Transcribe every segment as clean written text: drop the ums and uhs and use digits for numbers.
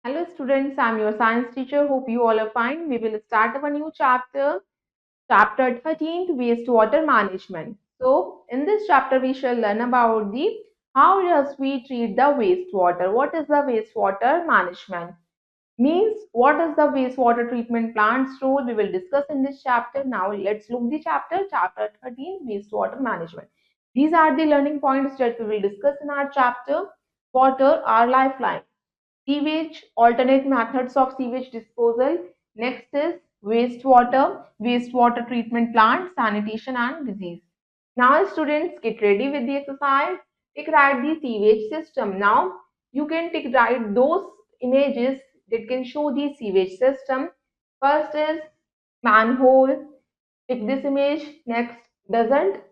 Hello students, I'm your science teacher. Hope you all are fine. We will start our new chapter, chapter 13, wastewater management. So in this chapter we shall learn about the how does we treat the wastewater. What is the wastewater management? Means what is the wastewater treatment plant's role? We will discuss in this chapter. Now let's look the chapter 13, wastewater management. These are the learning points that we will discuss in our chapter. Water, our lifeline. Sewage, alternate methods of sewage disposal. Next is wastewater, wastewater treatment plant, sanitation and disease. Now students get ready with the exercise. Take write the sewage system. Now you can take write those images that can show the sewage system. First is manhole. Take this image. Next doesn't.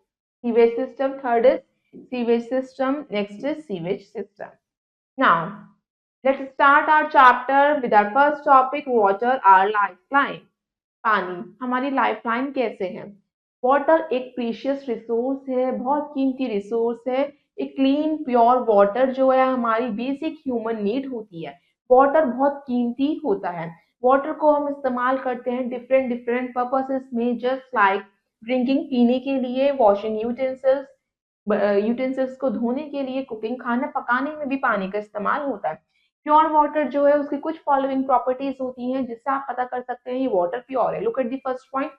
Sewage system. Third is sewage system. Next is sewage system. Now let's start our chapter with our first topic, water, our lifeline. पानी हमारी lifeline कैसे है? Water एक precious resource है, बहुत कीमती resource है। एक क्लीन प्योर वाटर जो है हमारी बेसिक ह्यूमन नीड होती है। वाटर बहुत कीमती होता है। वाटर को हम इस्तेमाल करते हैं डिफरेंट डिफरेंट पर्पसेस में, जस्ट लाइक ड्रिंकिंग, पीने के लिए, वॉशिंग यूटेंसिल्स, यूटेंसिल्स को धोने के लिए, कुकिंग, खाना पकाने में भी पानी का इस्तेमाल होता है। प्योर वाटर जो है उसकी कुछ फॉलोइंग प्रॉपर्टीज होती हैं जिससे आप पता कर सकते हैं ये वाटर प्योर है। Look at the first point.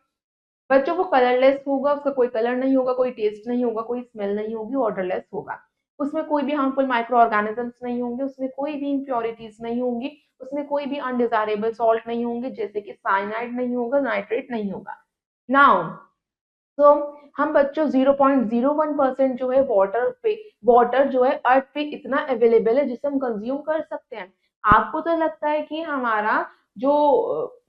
बच्चों को कलरलेस होगा, उसका कोई कलर नहीं होगा, कोई टेस्ट नहीं होगा, कोई स्मेल नहीं होगी, ऑर्डरलेस होगा। उसमें कोई भी हार्मफुल माइक्रो ऑर्गेनिजम्स नहीं होंगे, उसमें कोई भी इम्प्योरिटीज नहीं होंगी, उसमें कोई भी अनडिजायरेबल सॉल्ट नहीं होंगे, जैसे कि साइनाइड नहीं होगा, नाइट्रेट नहीं होगा। नाउ तो हम बच्चों 0.01% जो है वाटर जो है अर्थ पे इतना अवेलेबल है जिसे हम कंज्यूम कर सकते हैं। आपको तो लगता है कि हमारा जो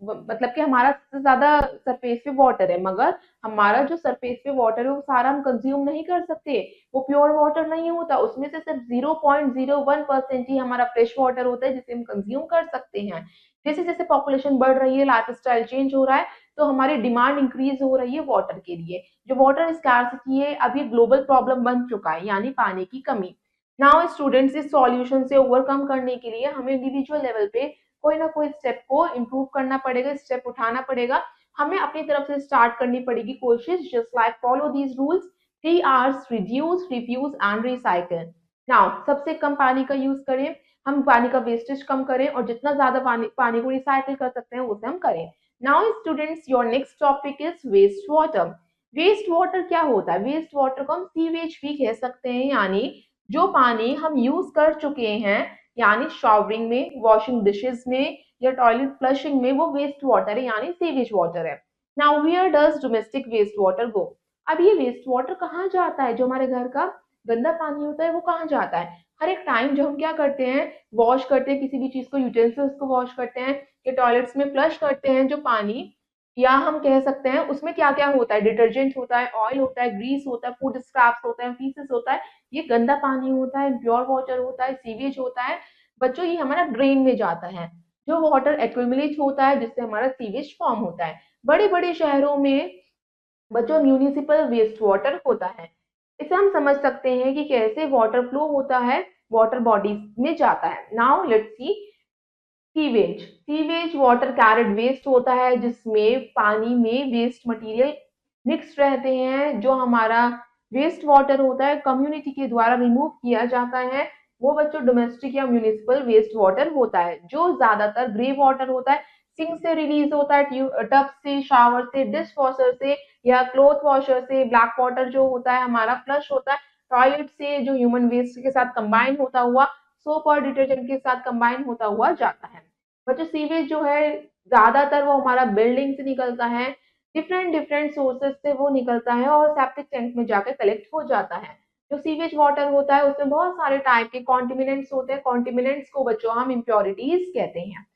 मतलब कि हमारा सबसे ज्यादा सरफेस पे वाटर है, मगर हमारा जो सरफेस पे वाटर है वो सारा हम कंज्यूम नहीं कर सकते। वो प्योर वाटर नहीं होता, उसमें से सिर्फ 0.01% ही हमारा फ्रेश वाटर होता है जिसे हम कंज्यूम कर सकते हैं। जैसे जैसे पॉपुलेशन बढ़ रही है, लाइफ स्टाइल चेंज हो रहा है, तो हमारी डिमांड इंक्रीज हो रही है वाटर के लिए। जो वाटर स्कार्सिटी है अब ये ग्लोबल प्रॉब्लम बन चुका है, यानी पानी की कमी। नाउ स्टूडेंट्स, इस सॉल्यूशन से ओवरकम करने के लिए हमें इंडिविजुअल लेवल पे कोई ना कोई स्टेप को इम्प्रूव करना पड़ेगा, स्टेप उठाना पड़ेगा। हमें अपनी तरफ से स्टार्ट करनी पड़ेगी कोशिश, just like follow these rules. 3 R's: reduce, refuse and recycle. Now सबसे कम पानी का यूज करें, हम पानी का वेस्टेज कम करें और जितना ज्यादा पानी को रिसाइकिल कर सकते हैं उसे हम करें। Now students, your next topic is waste water. Waste water क्या होता है? वेस्ट वाटर को हम सीवेज भी कह सकते हैं, यानी जो पानी हम यूज कर चुके हैं, यानी शॉवरिंग में, वॉशिंग डिशेस में या टॉयलेट फ्लशिंग में, वो वेस्ट वाटर है यानी सीवेज वाटर है। Now where does domestic waste water go? अब ये वेस्ट वाटर कहाँ जाता है? जो हमारे घर का गंदा पानी होता है वो कहाँ जाता है? हर एक टाइम जब हम क्या करते हैं, वॉश करते हैं किसी भी चीज को, यूटेंसिल्स को वॉश करते हैं या टॉयलेट्स में फ्लश करते हैं जो पानी, या हम कह सकते हैं उसमें क्या क्या होता है, डिटर्जेंट होता है, ऑयल होता है, ग्रीस होता है, फूड स्क्रैप्स होता है, फीसेस होता है। ये गंदा पानी होता है, प्योर वाटर होता है, सीवेज होता है। बच्चों ये हमारा ड्रेन में जाता है, जो वाटर एक्यूमुलेट होता है जिससे हमारा सीवेज फॉर्म होता है। बड़े बड़े शहरों में बच्चों म्यूनिसिपल वेस्ट वाटर होता है। इसे हम समझ सकते हैं कि कैसे वाटर फ्लो होता है, वाटर बॉडीज में जाता है। Now let's see sewage. Sewage water carried waste होता है जिसमें पानी में वेस्ट मटेरियल मिक्स रहते हैं। जो हमारा वेस्ट वाटर होता है कम्युनिटी के द्वारा रिमूव किया जाता है, वो बच्चों डोमेस्टिक या म्यूनिसिपल वेस्ट वाटर होता है। जो ज्यादातर ग्रे वाटर होता है, सिंक से रिलीज होता है, टब से, शावर से, डिश वॉशर से या क्लोथ वॉशर से। ब्लैक वाटर जो होता है हमारा फ्लश होता है टॉयलेट से, जो ह्यूमन वेस्ट के साथ कंबाइन होता हुआ, सोप और डिटर्जेंट के साथ कंबाइन होता हुआ जाता है। बच्चों सीवेज जो है ज्यादातर वो हमारा बिल्डिंग से निकलता है, डिफरेंट डिफरेंट सोर्सेज से वो निकलता है और सेप्टिक टैंक में जाकर कलेक्ट हो जाता है। जो सीवेज वाटर होता है उसमें बहुत सारे टाइप के कॉन्टिमिनेंट्स होते हैं। कॉन्टिमिनेंट्स को बच्चों हम इम्प्योरिटीज कहते हैं।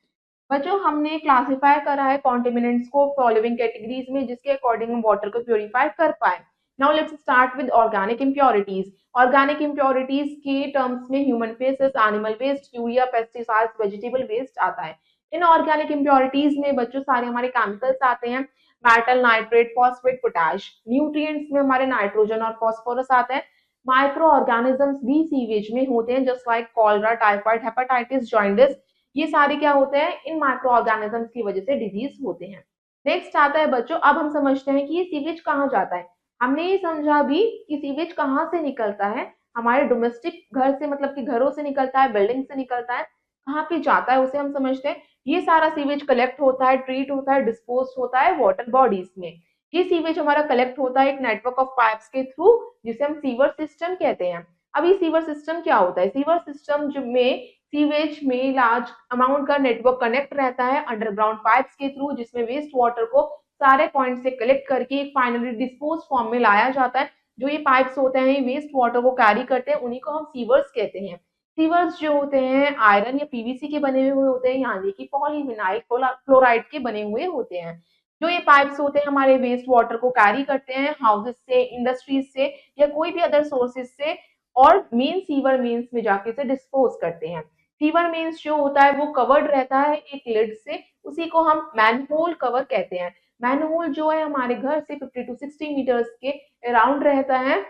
बच्चों हमने क्लासिफाई करा है कॉन्टिमिनेंट्स को फॉलोइंग कैटेगरीज में, जिसके अकॉर्डिंग हम वाटर को प्योरीफाई कर पाए। Now let's start with organic impurities. Organic impurities के टर्म्स में human faeces, animal waste, urea, pesticides, vegetable waste आता है। इन ऑर्गेनिक इम्प्योरिटीज में बच्चों सारे हमारे केमिकल्स आते हैं, metal, nitrate, phosphate, potash. Nutrients में हमारे नाइट्रोजन और फॉस्फोरस आते हैं। माइक्रो ऑर्गेनिजम्स भी सीवेज में होते हैं, just like cholera, typhoid, hepatitis, jaundice. ये सारे क्या होते हैं, इन माइक्रो ऑर्गेनिजम्स की वजह से डिजीज होते हैं। नेक्स्ट आता है बच्चों, अब हम समझते हैं कि ये सीवेज कहाँ जाता है। हमने ये समझा भी कि सीवेज कहाँ से निकलता है, हमारे डोमेस्टिक घर से, मतलब कि घरों से निकलता है, बिल्डिंग से निकलता है, कहाँ पे जाता है उसे हम समझते हैं। ये सारा सीवेज कलेक्ट होता है, ट्रीट होता है, डिस्पोज होता है वाटर बॉडीज में। ये सीवेज हमारा कलेक्ट होता है एक नेटवर्क ऑफ पाइप्स के थ्रू, जिसे हम सीवर सिस्टम कहते हैं। अब ये सीवर सिस्टम क्या होता है, सीवर सिस्टम में सीवेज में लार्ज अमाउंट का नेटवर्क कनेक्ट रहता है अंडरग्राउंड पाइप्स के थ्रू, जिसमें वेस्ट वाटर को सारे पॉइंट से कलेक्ट करके एक फाइनली डिस्पोज फॉर्म में लाया जाता है। जो ये पाइप्स होते हैं वेस्ट वाटर को कैरी करते हैं, उन्हीं को हम सीवर्स कहते हैं। सीवर्स जो होते हैं आयरन या पीवीसी के बने हुए होते हैं, यानी कि पॉलीविनाइल क्लोराइड के बने हुए होते हैं। जो ये पाइप्स होते हैं हमारे वेस्ट वाटर को कैरी करते हैं हाउसेस से, इंडस्ट्रीज से, या कोई भी अदर सोर्सेज से, और मेन सीवर मेन्स में जाके इसे डिस्पोज करते हैं। सीवर मेन्स जो होता है वो कवर्ड रहता है एक लिड से, उसी को हम मैनहोल कवर कहते हैं। मैनहोल जो है हमारे घर से 50 टू 60 मीटर्स के अराउंड रहता है।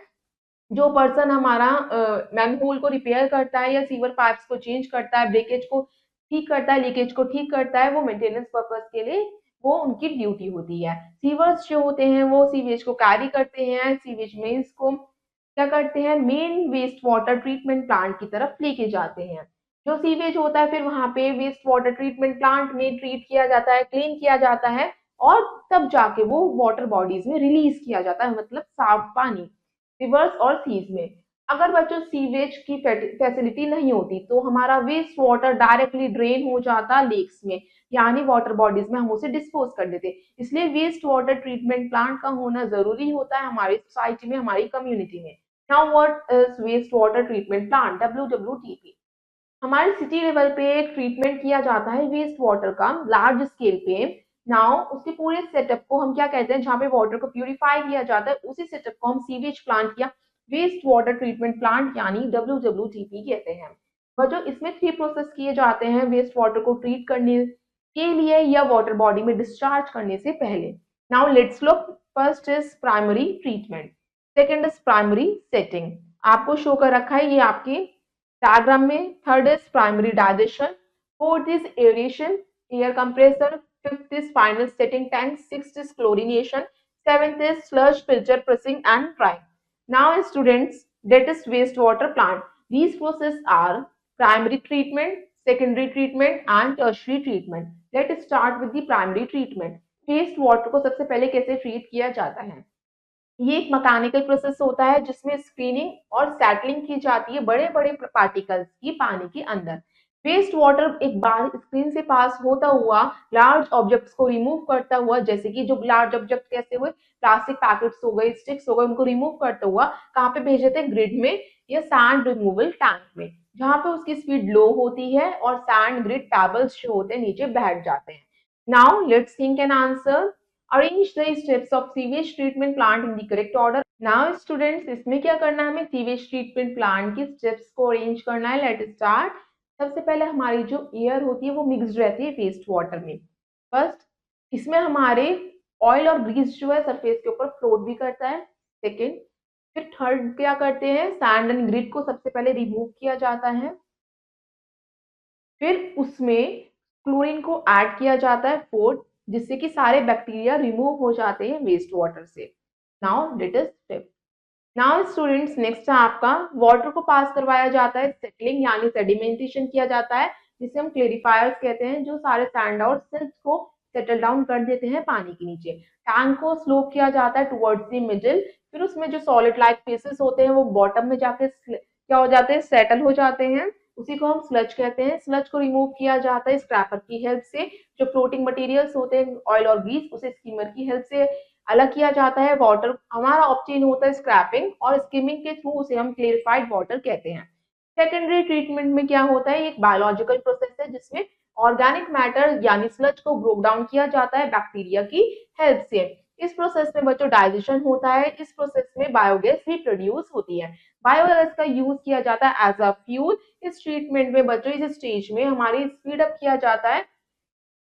जो पर्सन हमारा मैनहोल को रिपेयर करता है या सीवर पाइप्स को चेंज करता है, ब्रेकेज को ठीक करता है, लीकेज को ठीक करता है, वो मेंटेनेंस पर्पस के लिए वो उनकी ड्यूटी होती है। सीवर्स जो होते हैं वो सीवेज को कैरी करते हैं, सीवेज मेन्स को क्या करते हैं, main waste water treatment plant की तरफ लेके जाते हैं। जो सीवेज होता है फिर वहां पे वेस्ट वाटर ट्रीटमेंट प्लांट में ट्रीट किया जाता है, क्लीन किया जाता है, और तब जाके वो वाटर बॉडीज में रिलीज किया जाता है, मतलब साफ पानी रिवर्स और सीज में। अगर बच्चों सीवेज की फैसिलिटी नहीं होती तो हमारा वेस्ट वाटर डायरेक्टली ड्रेन हो जाता लेक्स में, यानी वाटर बॉडीज में हम उसे डिस्पोज कर देते। इसलिए वेस्ट वाटर ट्रीटमेंट प्लांट का होना जरूरी होता है हमारी सोसाइटी में, हमारी कम्युनिटी में। Now what is waste water treatment plant, WWTP। हमारे सिटी लेवल पे एक ट्रीटमेंट किया जाता है वेस्ट वाटर का लार्ज स्केल पे। नाउ उसके पूरे सेटअप को हम क्या कहते हैं, जहाँ पे वाटर को प्यूरिफाई किया जाता है उसी सेटअप को हम सीवेज प्लांट या वेस्ट वाटर ट्रीटमेंट प्लांट यानी WWTP कहते हैं। और जो इसमें 3 प्रोसेस किए जाते हैं वेस्ट वाटर को ट्रीट करने के लिए या वाटर बॉडी में डिस्चार्ज करने से पहले। Now let's look, first is primary treatment, second is primary setting. आपको शो कर रखा है ये आपके डायग्राम में। Third is primary digestion, fourth is aeration air compressor, fifth is final setting tank, sixth is chlorination, seventh is sludge filter pressing and drying. Now students, that is wastewater plant. These processes are primary treatment, secondary treatment and tertiary treatment. Let us start with the primary treatment. Waste water को सबसे पहले कैसे treat किया जाता है। ये एक mechanical process होता है जिसमें स्क्रीनिंग और सेटलिंग की जाती है बड़े बड़े पार्टिकल्स की पानी के अंदर। वेस्ट वाटर एक बार स्क्रीन से पास होता हुआ लार्ज ऑब्जेक्ट्स को रिमूव करता हुआ, जैसे कि जो लार्ज ऑब्जेक्ट कैसे हुए, प्लास्टिक पैकेट्स हो गए, स्टिक्स हो गए, उनको रिमूव करता हुआ कहाँ पे भेजे थे, ग्रिड में या सैंड रिमूवल टैंक में, जहाँ पे उसकी स्पीड लो होती है और सैंड ग्रिड पैबल्स जो होते हैं नीचे बैठ जाते हैं। Now let's think an answer. Arrange the steps of sewage treatment plant in the correct order. Now students, इसमें क्या करना है, हमें सीवेज ट्रीटमेंट प्लांट की स्टेप्स को अरेंज करना है। Let start. सबसे पहले हमारी जो एयर होती है वो मिक्स्ड रहती है वेस्ट वाटर में। फर्स्ट इसमें हमारे ऑयल और ग्रीस जो है सरफेस के ऊपर फ्लोट भी करता है। सेकेंड, फिर थर्ड क्या करते हैं, सैंड एंड ग्रिड को सबसे पहले रिमूव किया जाता है, फिर उसमें क्लोरीन को ऐड किया जाता है फोर्थ, जिससे कि सारे बैक्टीरिया रिमूव हो जाते हैं वेस्ट वाटर से। Now let us step. Now students, next है आपका वाटर को पास करवाया जाता है, सेटलिंग यानी सेडिमेंटेशन किया जाता है, जिसे हम क्लेरिफायर्स कहते हैं, जो सारे सैंड और सिल्ट को सेटल डाउन कर देते हैं पानी के नीचे। टैंक को स्लोप किया जाता है टुवर्ड्स द मिडिल, फिर उसमें जो सॉलिड लाइक फेसेस होते हैं वो बॉटम में जाके क्या हो जाते हैं, सेटल हो जाते हैं, उसी को हम स्लज कहते हैं। स्लज को रिमूव किया जाता है स्क्रैपर की हेल्प से। जो फ्लोटिंग मटेरियल्स होते हैं ऑयल और ग्रीस, उसे स्कीमर की हेल्प से अलग किया जाता है। वाटर हमारा ऑब्टेन होता है स्क्रैपिंग और स्किमिंग के थ्रू, उसे हम क्लेरिफाइड वाटर कहते हैं। सेकेंडरी ट्रीटमेंट में क्या होता है, एक बायोलॉजिकल प्रोसेस है जिसमें ऑर्गेनिक मैटर यानी स्लज को ब्रोक डाउन किया जाता है बैक्टीरिया की हेल्प से। इस प्रोसेस में बच्चों डाइजेशन होता है। इस प्रोसेस में बायोगैस भी प्रोड्यूस होती है। बायोगैस का यूज किया जाता है एज अ फ्यूल। इस ट्रीटमेंट में बच्चों इस स्टेज में हमारी स्पीड अप किया जाता है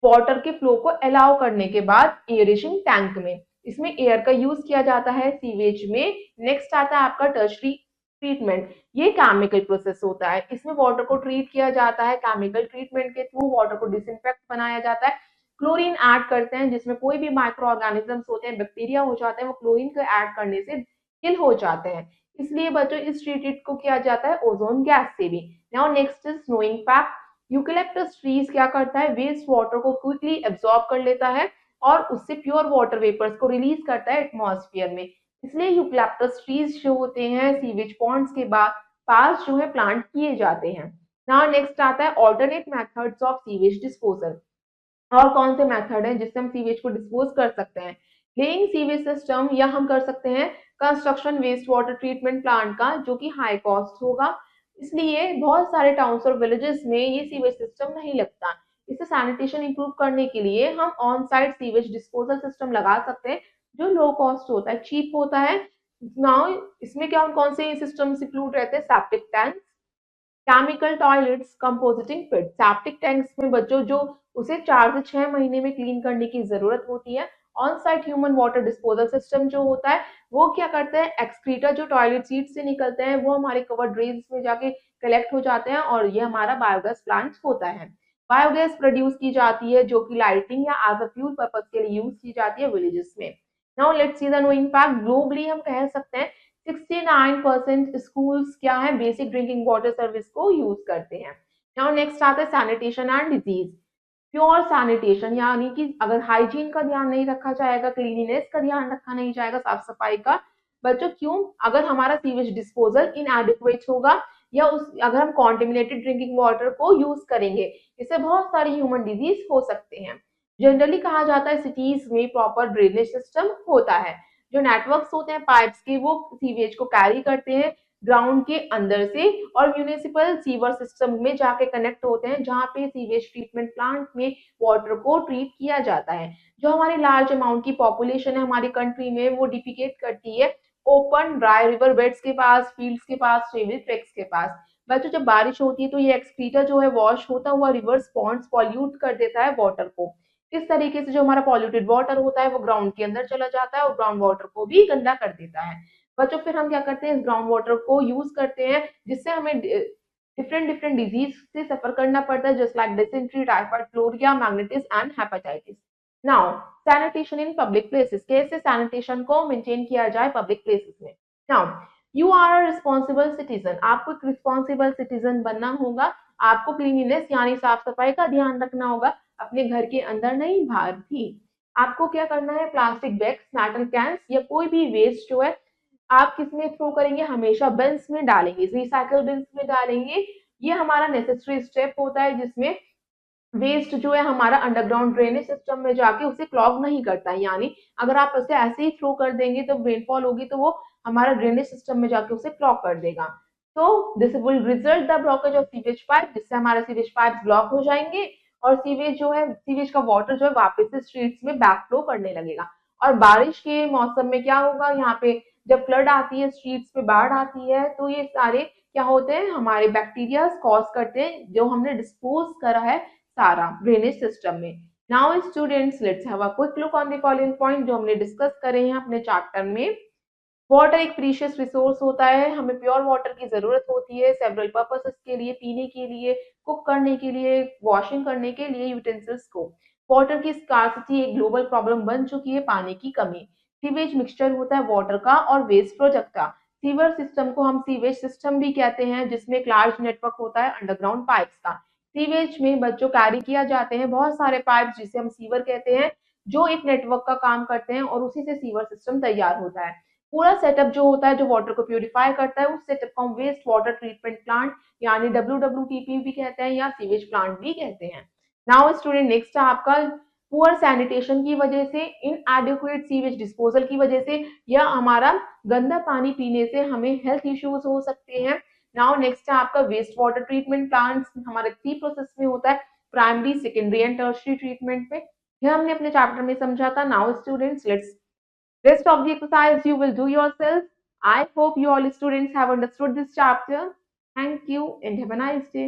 वाटर के फ्लो को अलाउ करने के बाद एयरेशन टैंक में। इसमें एयर का यूज किया जाता है सीवेज में। नेक्स्ट आता है आपका टर्शरी ट्रीटमेंट, ये केमिकल प्रोसेस होता है। इसमें वाटर को ट्रीट किया जाता है, केमिकल ट्रीटमेंट के थ्रू वाटर को डिसइंफेक्ट बनाया जाता है। क्लोरीन ऐड करते हैं, जिसमें कोई भी माइक्रो ऑर्गेनिजम्स होते हैं, बैक्टीरिया हो जाते हैं, वो क्लोरीन को ऐड करने से किल हो जाते हैं। इसलिए बच्चों इस ट्रीटेड को किया जाता है ओजोन गैस से भी। Now next is knowing fact, eucalyptus trees क्या करता है, वेस्ट वाटर को क्विकली एब्जॉर्ब कर लेता है और उससे प्योर वाटर वेपर्स को रिलीज करता है एटमॉस्फेयर में। इसलिए यूकेलिप्टस ट्रीज जो होते हैं सीवेज पॉन्ड्स के बाद पास जो है प्लांट किए जाते हैं। नाउ नेक्स्ट आता है alternate methods of sewage disposal. और कौन से मेथड है जिससे हम सीवेज को डिस्पोज कर सकते हैं। लेइंग सीवेज सिस्टम, या हम कर सकते हैं construction waste water treatment plant का, जो कि हाई कॉस्ट होगा। इसलिए बहुत सारे टाउन्स और विलेजेस में ये सीवेज सिस्टम नहीं लगता। इसे सैनिटेशन इंप्रूव करने के लिए हम on site sewage disposal system लगा सकते हैं, जो लो कॉस्ट होता है, चीप होता है। नाउ इसमें क्या कौन से सिस्टम्स इंक्लूड रहते हैं, septic tank, chemical toilets, composting pit. Septic tanks में बच्चों जो उसे 4 से 6 महीने में क्लीन करने की जरूरत होती है। On site human water disposal system जो होता है वो क्या करता है, एक्सक्रीटा जो टॉयलेट सीट से निकलते हैं वो हमारे कवर ड्रेन्स में जाके कलेक्ट हो जाते हैं और ये हमारा बायोगैस प्लांट होता है। बायोगैस प्रोड्यूस की जाती है जो कि लाइटिंग या एज अ फ्यूल पर्पज के लिए यूज की जाती है विलेजेस में। Now let's see the no impact. Globally हम कह सकते हैं 69% स्कूल्स क्या है, बेसिक ड्रिंकिंग वाटर सर्विस को यूज करते हैं। नाउ नेक्स्ट आता है sanitation and disease. Pure sanitation यानी कि अगर हाइजीन का ध्यान नहीं रखा जाएगा, क्लीनिनेस का ध्यान रखा नहीं जाएगा, साफ सफाई का, बच्चों क्यों, अगर हमारा सीवेज डिस्पोजल इनएडिक्वेट होगा या उस अगर हम कॉन्टेमिनेटेड ड्रिंकिंग वाटर को यूज करेंगे, इससे बहुत सारी ह्यूमन डिजीज हो सकते हैं। जनरली कहा जाता है सिटीज में प्रॉपर ड्रेनेज सिस्टम होता है। जो नेटवर्क्स होते हैं पाइप्स के, वो सीवेज को कैरी करते हैं ग्राउंड के अंदर से और म्यूनिसिपल सीवर सिस्टम में जाके कनेक्ट होते हैं, जहाँ पे सीवेज ट्रीटमेंट प्लांट में वाटर को ट्रीट किया जाता है। जो हमारी लार्ज अमाउंट की पॉपुलेशन है हमारी कंट्री में, वो डिफिकेट करती है ओपन ड्राई रिवर बेड्स के पास, फील्ड्स के पास, सीवेज ट्रैक्स के पास। बच्चों जब बारिश होती है तो ये एक्सक्रीटा जो है वॉश होता हुआ रिवर्स पॉन्ड्स पॉल्यूट कर देता है वाटर को। इस तरीके से जो हमारा पॉल्यूटेड वाटर होता है वो ग्राउंड के अंदर चला जाता है और ग्राउंड वाटर को भी गंदा कर देता है। बच्चों फिर हम क्या करते हैं, इस ग्राउंड वाटर को यूज करते हैं, जिससे हमें डिफरेंट डिफरेंट डिजीज से सफर करना पड़ता है, just like dysentery, typhoid, filaria, meningitis and hepatitis. Now sanitation in public places, कैसे सैनिटेशन को मेंटेन किया जाए पब्लिक प्लेसेस में। Now you are a responsible citizen, आपको एक रिस्पॉन्सिबल सिटीजन बनना होगा। आपको क्लीनिनेस यानी साफ सफाई का ध्यान रखना होगा, अपने घर के अंदर नहीं बाहर भी। आपको क्या करना है, प्लास्टिक बैग्स, मेटल कैंस या कोई भी वेस्ट जो है आप किस में थ्रो करेंगे, हमेशा बिन्स में डालेंगे, रिसाइकल बिन्स में डालेंगे। ये हमारा नेसेसरी स्टेप होता है, जिसमें वेस्ट जो है हमारा अंडरग्राउंड ड्रेनेज सिस्टम में जाके उसे क्लॉग नहीं करता है। यानी अगर आप उसे ऐसे ही थ्रो कर देंगे तो रेनफॉल होगी तो वो हमारा ड्रेनेज सिस्टम में जाके उसे क्लॉग कर देगा। तो this will result the blockage of sewage pipe, जिससे हमारे सीवेज पाइप ब्लॉक हो जाएंगे और सीवेज जो है, सीवेज का वाटर जो है वापस से स्ट्रीट्स में बैक फ्लो करने लगेगा। और बारिश के मौसम में क्या होगा, यहाँ पे जब फ्लड आती है, स्ट्रीट्स पे बाढ़ आती है, तो ये सारे क्या होते हैं, हमारे बैक्टीरिया कॉज करते हैं जो हमने डिस्पोज करा है सारा ड्रेनेज सिस्टम में। Now students let's have a quick look on the following point जो हमने डिस्कस करे हैं अपने चैप्टर में। वाटर एक प्रीशियस रिसोर्स होता है, हमें प्योर वाटर की जरूरत होती है सेवरल पर्पसेस के लिए, पीने के लिए, कुक करने के लिए, वॉशिंग करने के लिए यूटेंसिल्स को। वाटर की स्कार्सिटी एक ग्लोबल प्रॉब्लम बन चुकी है, पानी की कमी। सीवेज मिक्सचर होता है वाटर का और वेस्ट प्रोडक्ट का। सीवर सिस्टम को हम सीवेज सिस्टम भी कहते हैं, जिसमें एक लार्ज नेटवर्क होता है अंडरग्राउंड पाइप्स का। सीवेज में बच्चों कैरी किया जाते हैं बहुत सारे पाइप, जिसे हम सीवर कहते हैं, जो एक नेटवर्क का काम करते हैं और उसी से सीवर सिस्टम तैयार होता है। पूरा सेटअप जो होता है जो वाटर को प्यूरिफाई करता है, उस सेटअप को हम वेस्ट वाटर ट्रीटमेंट प्लांट यानी WWTP भी कहते हैं या सीवेज प्लांट भी कहते हैं। नाउ स्टूडेंट नेक्स्ट है आपका पुअर सैनिटेशन की वजह से, इनएडिक्वेट सीवेज डिस्पोजल की वजह से या हमारा गंदा पानी पीने से हमें हेल्थ इश्यूज हो सकते हैं। नाउ नेक्स्ट है आपका वेस्ट वाटर ट्रीटमेंट प्लांट्स, हमारे 3 प्रोसेस में होता है, primary, secondary and tertiary treatment में। यह हमने अपने चैप्टर में समझा था। Now students let's rest of the exercise you will do yourself. I hope you all students have understood this chapter. Thank you and have a nice day.